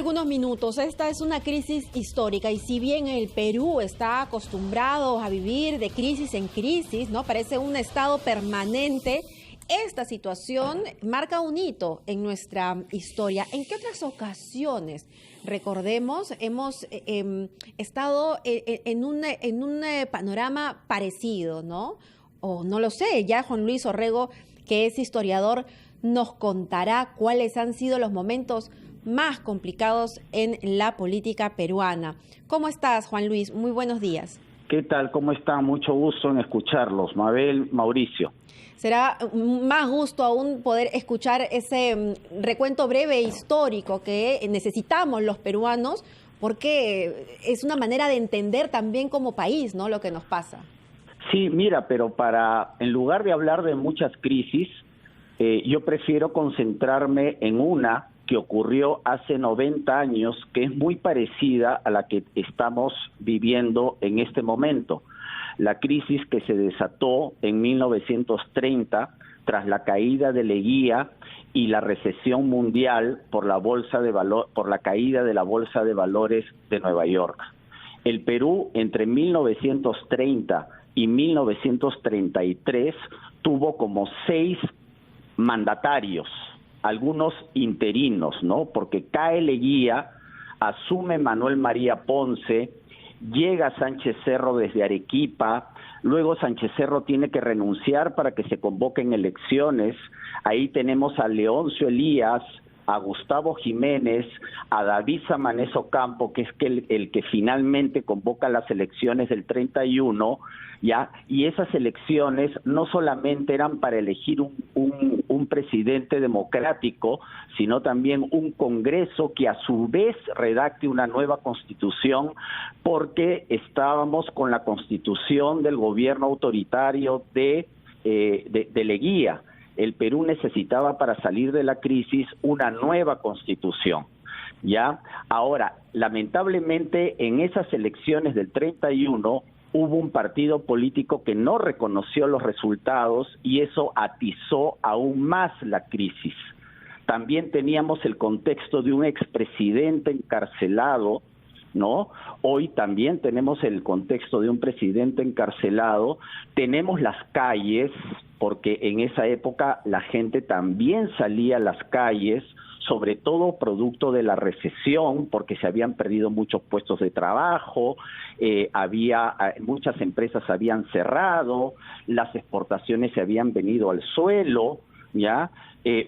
algunos minutos. Esta es una crisis histórica y si bien el Perú está acostumbrado a vivir de crisis en crisis, ¿no? Parece un estado permanente. Esta situación marca un hito en nuestra historia. ¿En qué otras ocasiones, recordemos, hemos estado en un panorama parecido, ¿no? O no lo sé, ya Juan Luis Orrego, que es historiador, nos contará cuáles han sido los momentos más complicados en la política peruana. ¿Cómo estás, Juan Luis? Muy buenos días. ¿Qué tal? ¿Cómo están? Mucho gusto en escucharlos. Mabel, Mauricio. Será más gusto aún poder escuchar ese recuento breve e histórico que necesitamos los peruanos, porque es una manera de entender también como país, ¿no?, lo que nos pasa. Sí, mira, pero en lugar de hablar de muchas crisis, yo prefiero concentrarme en una que ocurrió hace 90 años, que es muy parecida a la que estamos viviendo en este momento. La crisis que se desató en 1930 tras la caída de Leguía y la recesión mundial por la caída de la Bolsa de Valores de Nueva York. El Perú entre 1930 y 1933 tuvo como 6 mandatarios, algunos interinos, ¿no? Porque cae Leguía, asume Manuel María Ponce, llega Sánchez Cerro desde Arequipa, luego Sánchez Cerro tiene que renunciar para que se convoquen elecciones. Ahí tenemos a Leoncio Elías, a Gustavo Jiménez, a David Samanez Ocampo, que es el que finalmente convoca las elecciones del 31, ¿ya? Y esas elecciones no solamente eran para elegir un presidente democrático, sino también un Congreso que a su vez redacte una nueva constitución, porque estábamos con la constitución del gobierno autoritario de Leguía. El Perú necesitaba para salir de la crisis una nueva constitución, ¿ya? Ahora, lamentablemente, en esas elecciones del 31 hubo un partido político que no reconoció los resultados y eso atizó aún más la crisis. También teníamos el contexto de un expresidente encarcelado, ¿no? Hoy también tenemos el contexto de un presidente encarcelado, tenemos las calles, porque en esa época la gente también salía a las calles, sobre todo producto de la recesión, porque se habían perdido muchos puestos de trabajo, muchas empresas habían cerrado, las exportaciones se habían venido al suelo, ¿ya?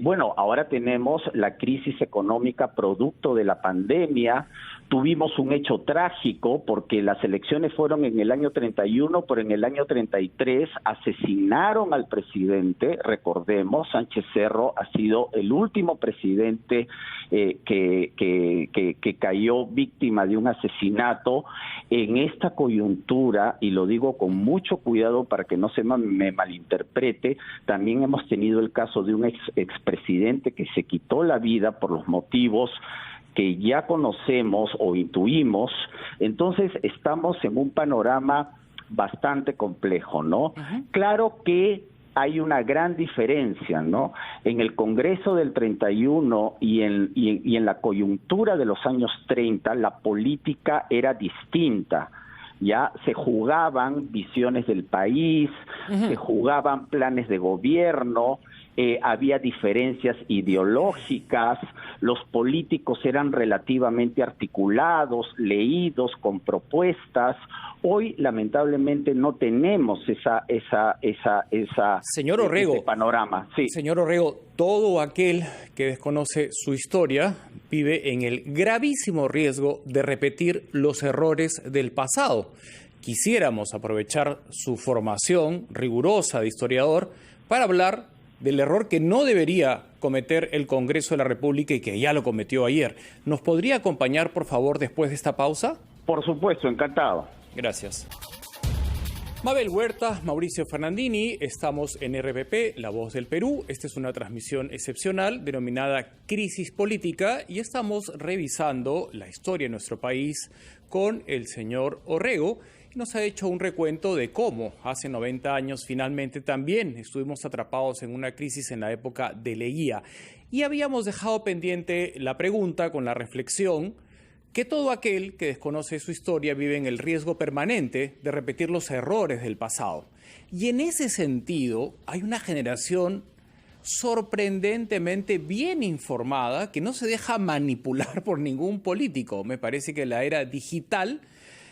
Bueno, ahora tenemos la crisis económica producto de la pandemia. Tuvimos un hecho trágico porque las elecciones fueron en el año 31, pero en el año 33 asesinaron al presidente. Recordemos, Sánchez Cerro ha sido el último presidente que cayó víctima de un asesinato. En esta coyuntura, y lo digo con mucho cuidado para que no se me malinterprete, también hemos tenido el caso de un expresidente que se quitó la vida por los motivos que ya conocemos o intuimos. Entonces estamos en un panorama bastante complejo, ¿no? Claro que hay una gran diferencia, ¿no? En el Congreso del 31 y en la coyuntura de los años 30, la política era distinta. Ya se jugaban visiones del país, se jugaban planes de gobierno, había diferencias ideológicas, los políticos eran relativamente articulados, leídos, con propuestas. Hoy, lamentablemente, no tenemos Señor Orrego, ese panorama. Sí. Señor Orrego, todo aquel que desconoce su historia vive en el gravísimo riesgo de repetir los errores del pasado. Quisiéramos aprovechar su formación rigurosa de historiador para hablar del error que no debería cometer el Congreso de la República y que ya lo cometió ayer. ¿Nos podría acompañar, por favor, después de esta pausa? Por supuesto, encantado. Gracias. Mabel Huerta, Mauricio Fernandini, estamos en RPP, La Voz del Perú. Esta es una transmisión excepcional denominada Crisis Política y estamos revisando la historia de nuestro país con el señor Orrego. Nos ha hecho un recuento de cómo hace 90 años finalmente también estuvimos atrapados en una crisis en la época de Leguía. Y habíamos dejado pendiente la pregunta con la reflexión que todo aquel que desconoce su historia vive en el riesgo permanente de repetir los errores del pasado. Y en ese sentido, hay una generación sorprendentemente bien informada que no se deja manipular por ningún político. Me parece que la era digital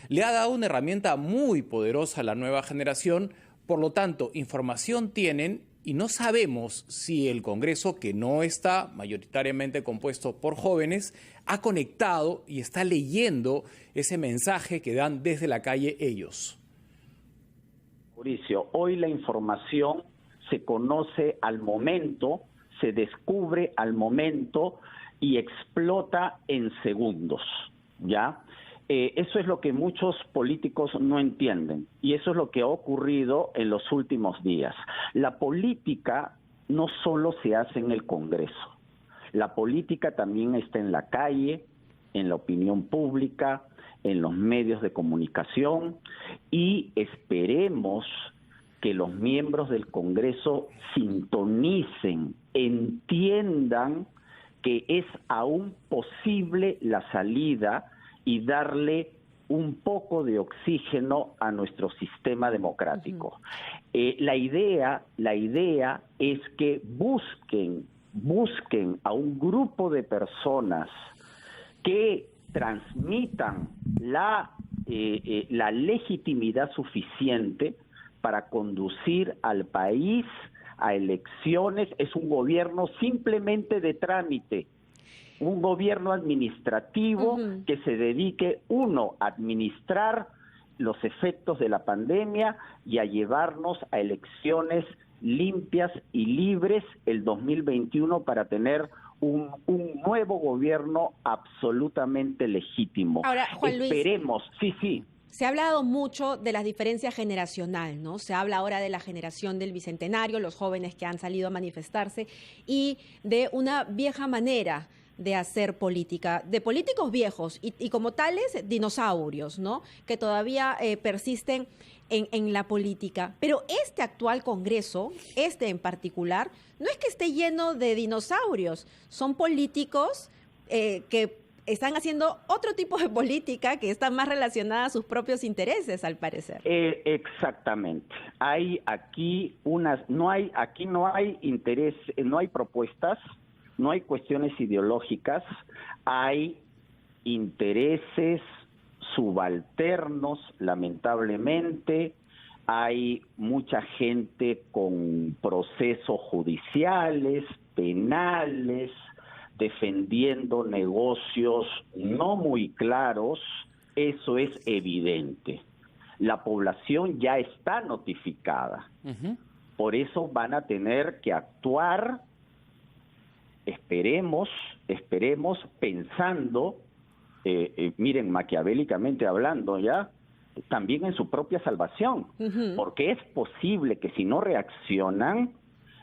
le ha dado una herramienta muy poderosa a la nueva generación. Por lo tanto, información tienen y no sabemos si el Congreso, que no está mayoritariamente compuesto por jóvenes, ha conectado y está leyendo ese mensaje que dan desde la calle ellos. Mauricio, hoy la información se conoce al momento, se descubre al momento y explota en segundos, ¿ya? Eso es lo que muchos políticos no entienden y eso es lo que ha ocurrido en los últimos días. La política no solo se hace en el Congreso, la política también está en la calle, en la opinión pública, en los medios de comunicación y esperemos que los miembros del Congreso sintonicen, entiendan que es aún posible la salida y darle un poco de oxígeno a nuestro sistema democrático. La idea es que busquen a un grupo de personas que transmitan la legitimidad suficiente para conducir al país a elecciones. Es un gobierno simplemente de trámite, un gobierno administrativo que se dedique, uno, a administrar los efectos de la pandemia y a llevarnos a elecciones limpias y libres el 2021 para tener un nuevo gobierno absolutamente legítimo. Ahora, Juan Luis, esperemos, sí. Se ha hablado mucho de la diferencia generacional, ¿no? Se habla ahora de la generación del Bicentenario, los jóvenes que han salido a manifestarse, y de una vieja manera de hacer política, de políticos viejos y como tales dinosaurios, ¿no? Que todavía persisten en la política. Pero este actual Congreso, este en particular, no es que esté lleno de dinosaurios, son políticos que están haciendo otro tipo de política que está más relacionada a sus propios intereses, al parecer. Exactamente. No hay interés, no hay propuestas, no hay cuestiones ideológicas, hay intereses subalternos, lamentablemente. Hay mucha gente con procesos judiciales, penales, defendiendo negocios no muy claros. Eso es evidente. La población ya está notificada. Por eso van a tener que actuar, esperemos, pensando, miren, maquiavélicamente hablando ya, también en su propia salvación, porque es posible que si no reaccionan,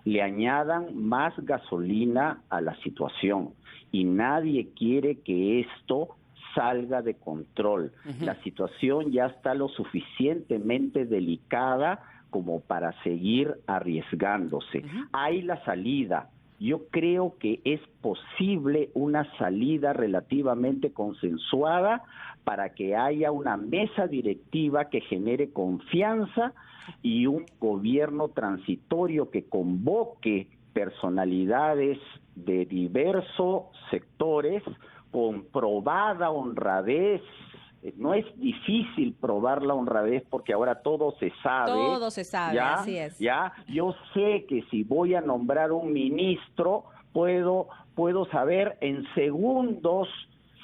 le añadan más gasolina a la situación y nadie quiere que esto salga de control. La situación ya está lo suficientemente delicada como para seguir arriesgándose. Hay la salida. Yo creo que es posible una salida relativamente consensuada para que haya una mesa directiva que genere confianza y un gobierno transitorio que convoque personalidades de diversos sectores con probada honradez. No es difícil probar la honradez porque ahora todo se sabe. Todo se sabe, ¿ya? Así es. ¿Ya? Yo sé que si voy a nombrar un ministro, puedo saber en segundos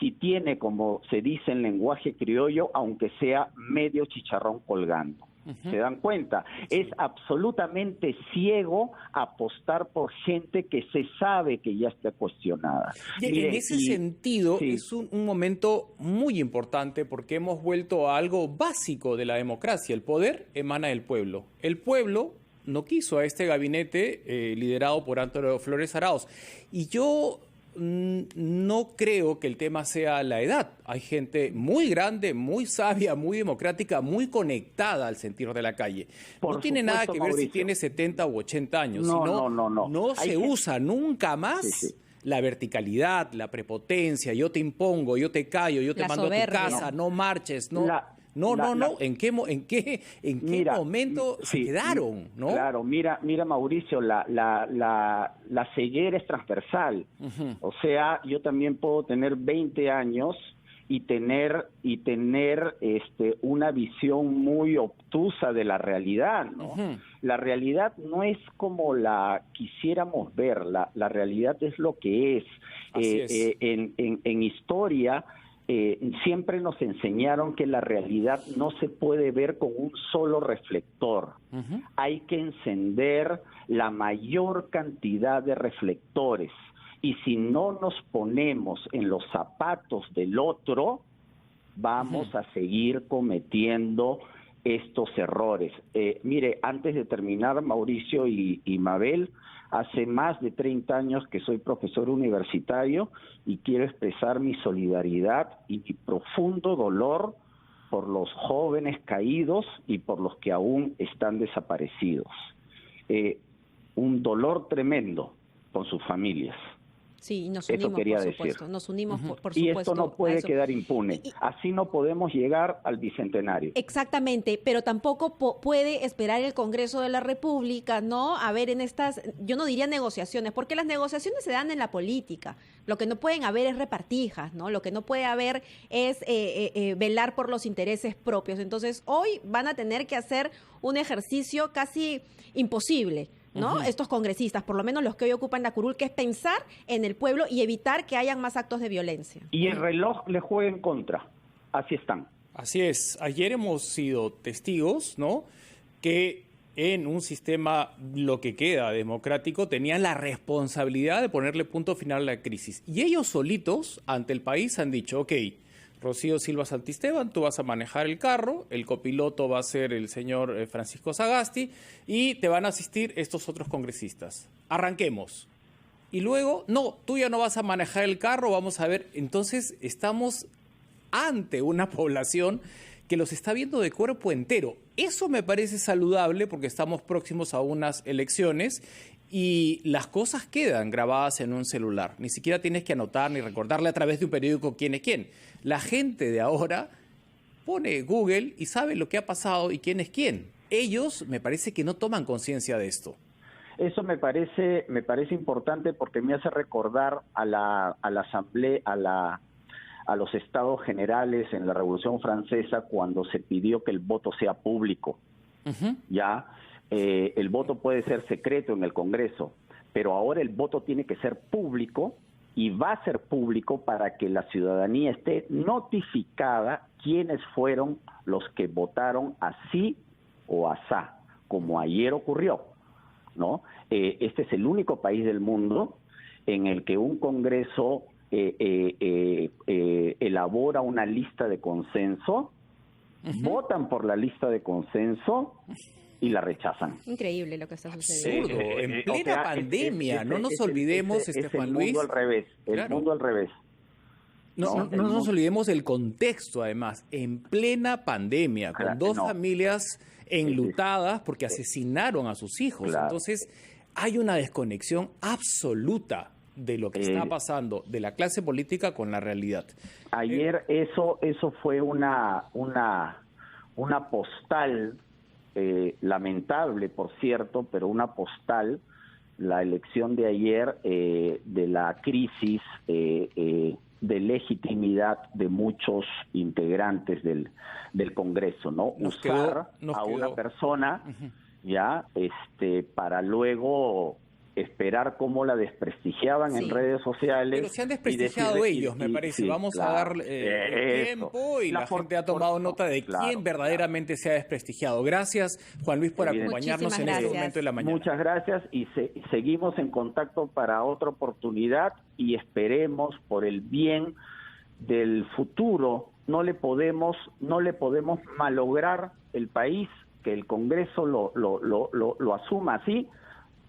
si tiene, como se dice en lenguaje criollo, aunque sea medio chicharrón colgando. ¿Se dan cuenta? Es absolutamente ciego apostar por gente que se sabe que ya está cuestionada. Miren, en ese sentido, sí, es un momento muy importante porque hemos vuelto a algo básico de la democracia. El poder emana del pueblo. El pueblo no quiso a este gabinete liderado por Antonio Flores Arauz. Y yo no creo que el tema sea la edad. Hay gente muy grande, muy sabia, muy democrática, muy conectada al sentir de la calle. No tiene nada que ver si tiene 70 u 80 años. No se usa nunca más la verticalidad, la prepotencia, yo te impongo, yo te callo, yo te La mando soberbia. a tu casa, no marches, no. No. ¿En qué momento se quedaron? ¿No? Claro, mira, Mauricio, la ceguera es transversal. O sea, yo también puedo tener 20 años y tener una visión muy obtusa de la realidad, ¿no? La realidad no es como la quisiéramos ver, la realidad es lo que es. En historia siempre nos enseñaron que la realidad no se puede ver con un solo reflector. Hay que encender la mayor cantidad de reflectores. Y si no nos ponemos en los zapatos del otro, vamos a seguir cometiendo estos errores. Mire, antes de terminar, Mauricio y Mabel, hace más de 30 años que soy profesor universitario y quiero expresar mi solidaridad y mi profundo dolor por los jóvenes caídos y por los que aún están desaparecidos. Un dolor tremendo con sus familias. Sí, y nos unimos, por supuesto. Nos unimos, por supuesto. Y esto no puede quedar impune. Así no podemos llegar al bicentenario. Exactamente, pero tampoco puede esperar el Congreso de la República, ¿no? A ver, en estas, yo no diría negociaciones, porque las negociaciones se dan en la política. Lo que no pueden haber es repartijas, ¿no? Lo que no puede haber es velar por los intereses propios. Entonces, hoy van a tener que hacer un ejercicio casi imposible, ¿no? Estos congresistas, por lo menos los que hoy ocupan la curul, que es pensar en el pueblo y evitar que hayan más actos de violencia. Y el reloj le juega en contra. Así están. Así es. Ayer hemos sido testigos, ¿no?, que en un sistema, lo que queda democrático, tenían la responsabilidad de ponerle punto final a la crisis. Y ellos solitos, ante el país, han dicho, ok, Rocío Silva Santisteban, tú vas a manejar el carro, el copiloto va a ser el señor Francisco Sagasti y te van a asistir estos otros congresistas. Arranquemos. Y luego, no, tú ya no vas a manejar el carro, vamos a ver. Entonces estamos ante una población que los está viendo de cuerpo entero. Eso me parece saludable porque estamos próximos a unas elecciones y las cosas quedan grabadas en un celular. Ni siquiera tienes que anotar ni recordarle a través de un periódico quién es quién. La gente de ahora pone Google y sabe lo que ha pasado y quién es quién. Ellos me parece que no toman conciencia de esto. Eso me parece importante porque me hace recordar a la asamblea, a los estados generales en la Revolución Francesa cuando se pidió que el voto sea público. Ya. El voto puede ser secreto en el Congreso, pero ahora el voto tiene que ser público y va a ser público para que la ciudadanía esté notificada quiénes fueron los que votaron así o asá, como ayer ocurrió, ¿no? Este es el único país del mundo en el que un Congreso elabora una lista de consenso, votan por la lista de consenso y la rechazan. Increíble lo que está sucediendo. Absurdo, en plena pandemia, no nos olvidemos, Juan Luis. El mundo al revés, el mundo al revés. No nos olvidemos del contexto, además, en plena pandemia, con dos familias enlutadas porque asesinaron a sus hijos. Entonces, hay una desconexión absoluta de lo que está pasando de la clase política con la realidad. Ayer eso fue una postal, lamentable, por cierto, pero una postal, la elección de ayer de la crisis de legitimidad de muchos integrantes del Congreso, ¿no? Usar a una persona ya para luego esperar cómo la desprestigiaban en redes sociales. Pero se han desprestigiado ellos, me parece. Vamos a darle tiempo y la gente ha tomado nota de quién verdaderamente se ha desprestigiado. Gracias, Juan Luis, por acompañarnos en este momento de la mañana. Muchas gracias y seguimos en contacto para otra oportunidad y esperemos por el bien del futuro. No le podemos malograr el país, que el Congreso lo asuma así.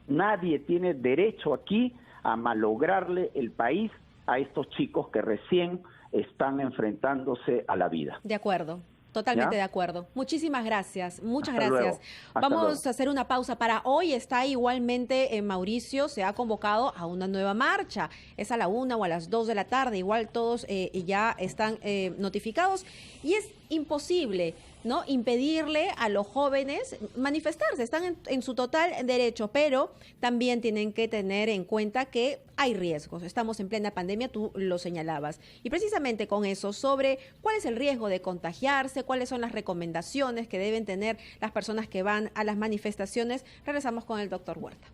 Nadie tiene derecho aquí a malograrle el país a estos chicos que recién están enfrentándose a la vida. De acuerdo. Totalmente ¿Ya? de acuerdo. Muchísimas gracias. Muchas Hasta gracias. luego. Hasta Vamos luego. a hacer una pausa para hoy. Está igualmente Mauricio, se ha convocado a una nueva marcha. Es a la 1 o a las 2 de la tarde. Igual todos ya están notificados. Y es imposible, ¿no?, impedirle a los jóvenes manifestarse. Están en su total derecho, pero también tienen que tener en cuenta que hay riesgos. Estamos en plena pandemia, tú lo señalabas. Y precisamente con eso, sobre cuál es el riesgo de contagiarse, cuáles son las recomendaciones que deben tener las personas que van a las manifestaciones, regresamos con el doctor Huerta.